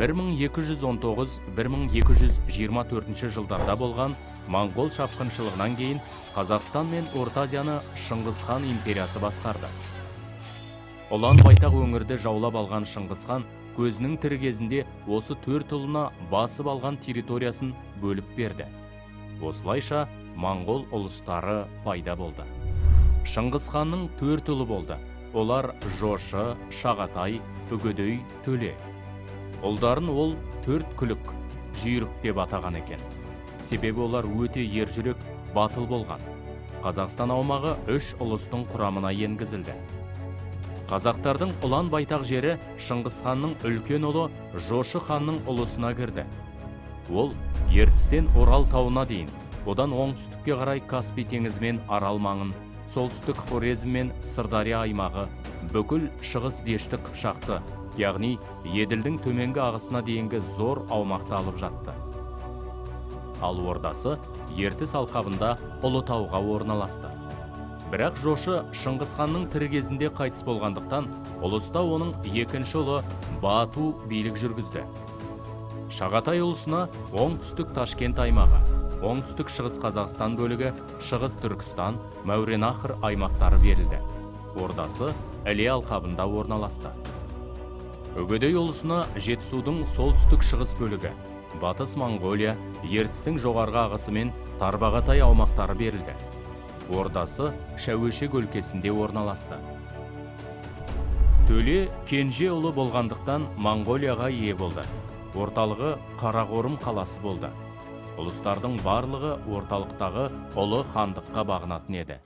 1219-1224 жылдарда болған Моңғол шапқыншылығынан кейін Қазақстан мен Орта Азияны Шыңғыс хан империясы басқарды. Ұлан байтақ өңірді жаулап алған Шыңғыс хан көзінің тірі кезінде осы 4 ұлына басып алған территориясын бөліп берді. Осылайша Моңғол ұлыстары пайда болды. Шыңғыс ханның 4 ұлы болды. Олар Жошы, Шағатай, Үгедей, Төле. Ұлдарын ол 4 күлік, жүйрік деп атаған екен. Себебі олар өте ержүрек, батыл болған. Қазақстан аумағы 3 ұлыстың құрамына енгізілді. Қазақтардың ұлан байтақ жері Шыңғыс ханның үлкен ұлы Жошы ханның ұлысына кірді. Ол Ертістен Орал тауына дейін, одан оңтүстікке қарай Каспий теңізі мен Арал маңын, солтүстік Хорезм мен Сырдария аймағы, бүкіл шығыс Дешті қыпшақты, яғни Еділдің төменгі ағысына дейінгі зор аумақты алып жатты. Ал ордасы Ертіс алқабында Ұлытауға орналасты. Бірақ Жошы Шыңғыс ханның тірі кезінде қайтыс болғандықтан, ұлыста оның екінші ұлы Бату билік жүргізді. Шағатай ұлысына оңтүстік Ташкент аймағы, оңтүстік шығыс Қазақстан бөлігі, шығыс Түркістан, Мәуереннахр аймақтары берілді. Ордасы Іле алқабында орналасты. Үгедей ұлысына Жетісудың солтүстік шығыс бөлігі, Батыс Моңғолия, Ертістің жоғарғы ағысы мен Тарбағатай аумақтары берілді. Ордасы Шәуешек өлкесінде орналасты. Төле кенже ұлы болғандықтан Моңғолияға ие болды. Орталығы Қарақорым қаласы болды. Ұлыстардың барлығы орталықтағы ұлы хандыққа бағынатын еді.